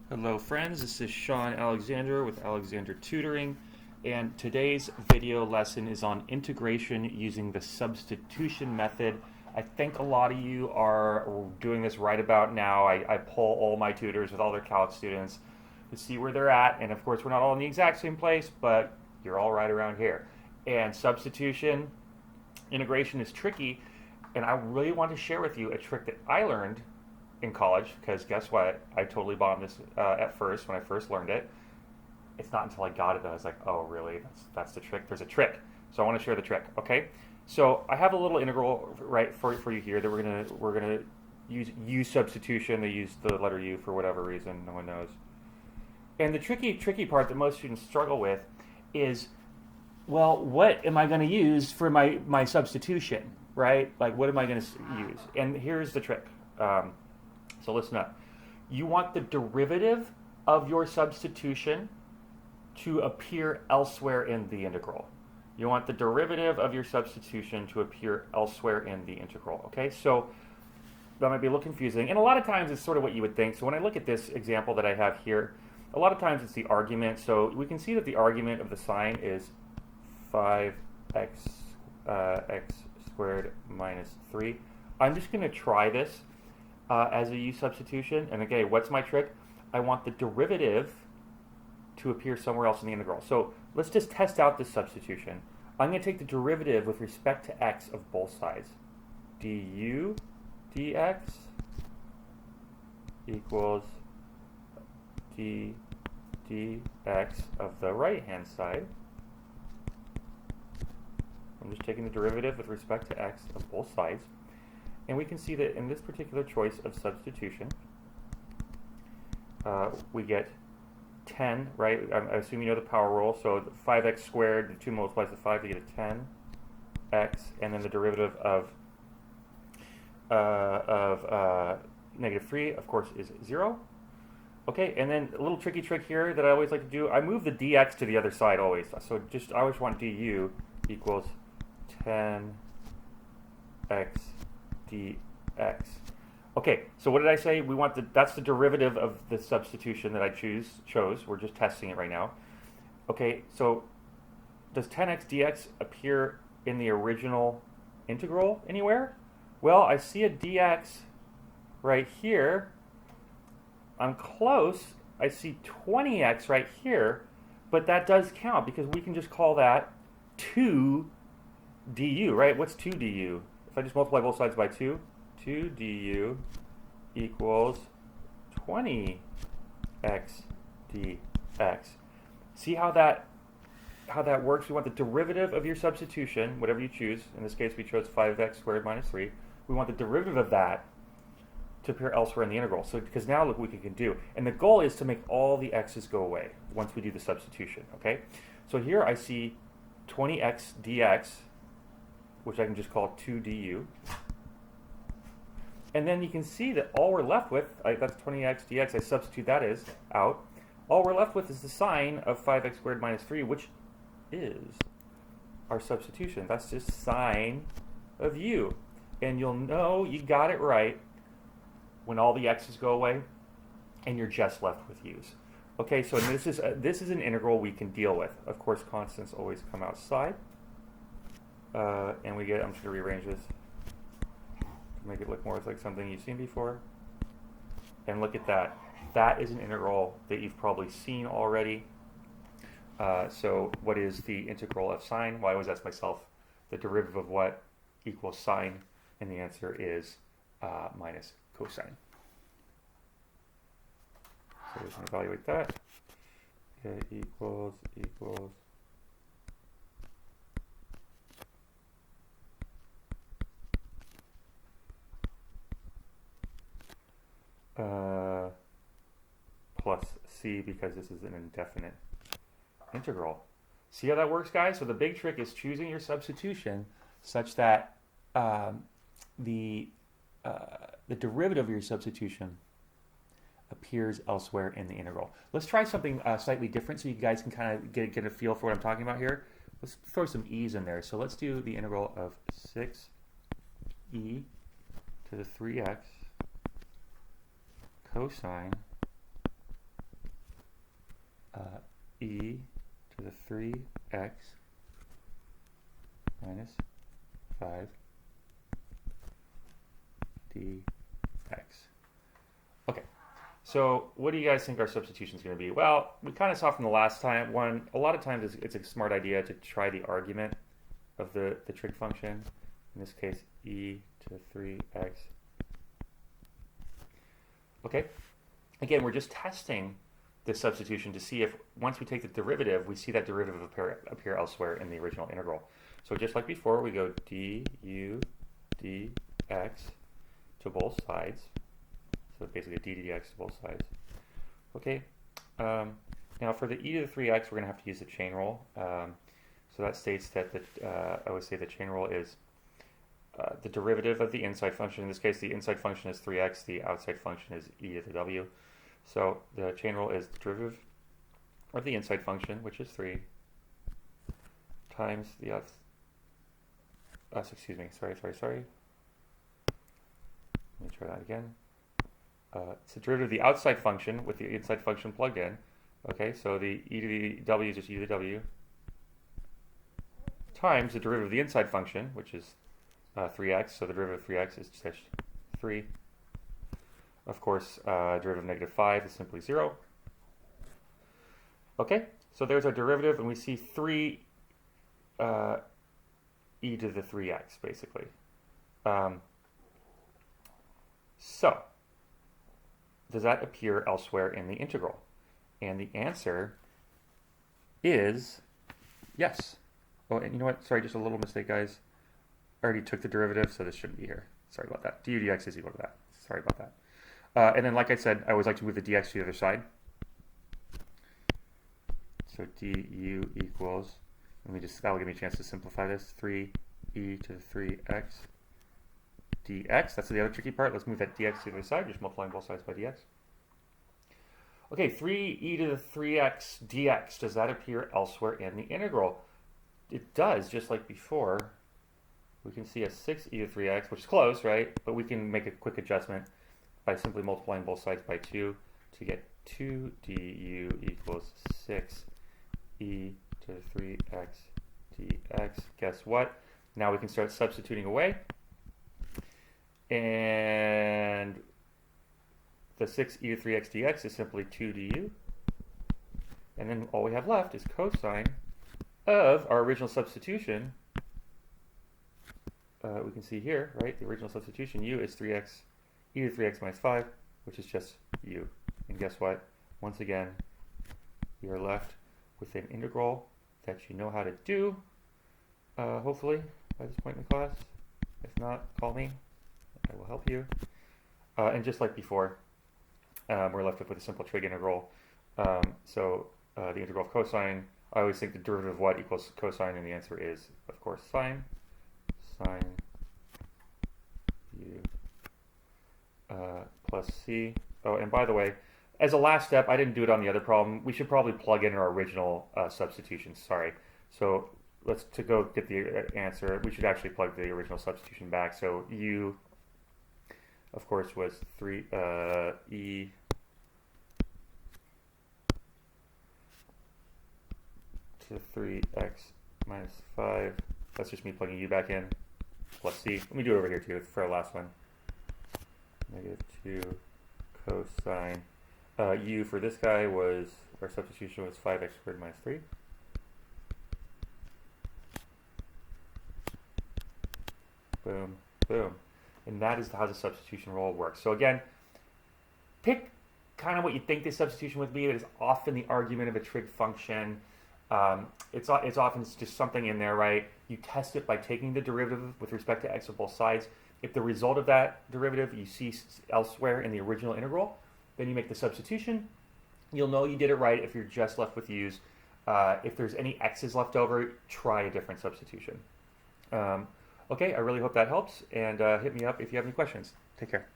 Hello friends, this is Sean Alexander with Alexander Tutoring, and today's video lesson is on integration using the substitution method. I think a lot of you are doing this right about now. I poll all my tutors with all their calc students to see where they're at, and of course we're not all in the exact same place, but you're all right around here. And substitution, integration is tricky, and I really want to share with you a trick that I learned in college, because guess what? I totally bombed this at first when I first learned it. It's not until I got it that I was like, oh, really? That's the trick? There's a trick. So I want to share the trick, okay? So I have a little integral right for you here that we're gonna use substitution. They use the letter U for whatever reason, no one knows. And the tricky part that most students struggle with is, well, what am I going to use for my substitution, right? Like, what am I going to use? And here's the trick. So listen up. You want the derivative of your substitution to appear elsewhere in the integral. You want the derivative of your substitution to appear elsewhere in the integral, okay? So that might be a little confusing, and a lot of times it's sort of what you would think. So when I look at this example that I have here, a lot of times it's the argument. So we can see that the argument of the sign is 5x x squared minus 3. I'm just going to try this as a U substitution. And again, what's my trick? I want the derivative to appear somewhere else in the integral. So let's just test out this substitution. I'm going to take the derivative with respect to x of both sides. du dx equals d dx of the right-hand side. I'm just taking the derivative with respect to x of both sides. And we can see that in this particular choice of substitution, we get 10, right? I assume you know the power rule. So 5x squared, the 2 multiplies the 5 to get a 10x, and then the derivative of negative 3, of course, is 0. Okay, and then a little tricky trick here that I always like to do, I move the dx to the other side always. So I always want du equals 10x dx. Okay, so what did I say? We want that's the derivative of the substitution that I chose. We're just testing it right now. Okay, so does 10x dx appear in the original integral anywhere? Well, I see a dx right here. I'm close. I see 20x right here, but that does count because we can just call that 2 du, right? What's 2 du? If I just multiply both sides by 2, 2 du equals 20x dx. See how that works? We want the derivative of your substitution, whatever you choose. In this case, we chose 5x squared minus 3. We want the derivative of that to appear elsewhere in the integral. So because now look what we can do. And the goal is to make all the x's go away once we do the substitution, okay? So here I see 20x dx, which I can just call 2 du. And then you can see that all we're left with, that's 20x dx, I substitute that out. All we're left with is the sign of 5x squared minus 3, which is our substitution. That's just sine of u. And you'll know you got it right when all the x's go away and you're just left with u's. Okay, so this is an integral we can deal with. Of course, constants always come outside. And we get, I'm just going to rearrange this to make it look more like something you've seen before. And look at that. That is an integral that you've probably seen already. So what is the integral of sine? Well, I always ask myself, the derivative of what equals sine? And the answer is minus cosine. So we can evaluate that. It equals plus c, because this is an indefinite integral. See how that works, guys? So the big trick is choosing your substitution such that the derivative of your substitution appears elsewhere in the integral. Let's try something slightly different so you guys can kind of get a feel for what I'm talking about here. Let's throw some e's in there. So let's do the integral of 6e to the 3x cosine e to the 3x minus 5 dx. Okay, so what do you guys think our substitution is going to be? Well, we kind of saw from the last time one, a lot of times it's a smart idea to try the argument of the trig function. In this case, e to the 3x. Okay, again, we're just testing this substitution to see if once we take the derivative, we see that derivative appear elsewhere in the original integral. So just like before, we go du dx to both sides. So basically d dx to both sides. Okay, now for the e to the 3x, we're going to have to use the chain rule. So that states that I would say the chain rule is the derivative of the inside function. In this case, the inside function is 3x, the outside function is e to the w. So the chain rule is the derivative of the inside function, which is 3, times the excuse me, sorry. Let me try that again. It's the derivative of the outside function with the inside function plugged in. Okay, so the e to the w is just e to the w, times the derivative of the inside function, which is 3x, so the derivative of 3x is just 3. Of course, derivative of negative 5 is simply 0. Okay, so there's our derivative, and we see 3 e to the 3x, basically. So, does that appear elsewhere in the integral? And the answer is yes. Oh, and you know what? Sorry, just a little mistake, guys. I already took the derivative, so this shouldn't be here. Sorry about that. Du dx is equal to that. Sorry about that. And then, like I said, I always like to move the dx to the other side. So du equals, that'll give me a chance to simplify this, 3 e to the 3x dx. That's the other tricky part. Let's move that dx to the other side, just multiplying both sides by dx. Okay, 3 e to the 3x dx. Does that appear elsewhere in the integral? It does, just like before. We can see a 6 e to 3x, which is close, right? But we can make a quick adjustment by simply multiplying both sides by 2 to get 2 du equals 6 e to the 3x dx. Guess what? Now we can start substituting away. And the 6 e to 3x dx is simply 2 du. And then all we have left is cosine of our original substitution. We can see here, right, the original substitution, u is 3x, e to 3x minus 5, which is just u. And guess what? Once again, you are left with an integral that you know how to do, hopefully, by this point in the class. If not, call me. I will help you. And just like before, we're left with a simple trig integral. So the integral of cosine, I always think the derivative of what equals cosine, and the answer is, of course, sine u plus c. Oh, and by the way, as a last step, I didn't do it on the other problem. We should probably plug in our original substitution. Sorry. So to go get the answer, we should actually plug the original substitution back. So u, of course, was 3 e to 3x minus 5. That's just me plugging u back in, plus c. Let me do it over here too for our last one. Negative 2 cosine. U for this guy was, our substitution was 5x squared minus 3. Boom, boom. And that is how the substitution rule works. So again, pick kind of what you think the substitution would be. It is often the argument of a trig function. It's often just something in there, right? You test it by taking the derivative with respect to x of both sides. If the result of that derivative you see elsewhere in the original integral, then you make the substitution. You'll know you did it right if you're just left with u's. If there's any x's left over, try a different substitution. Okay, I really hope that helps, and hit me up if you have any questions. Take care.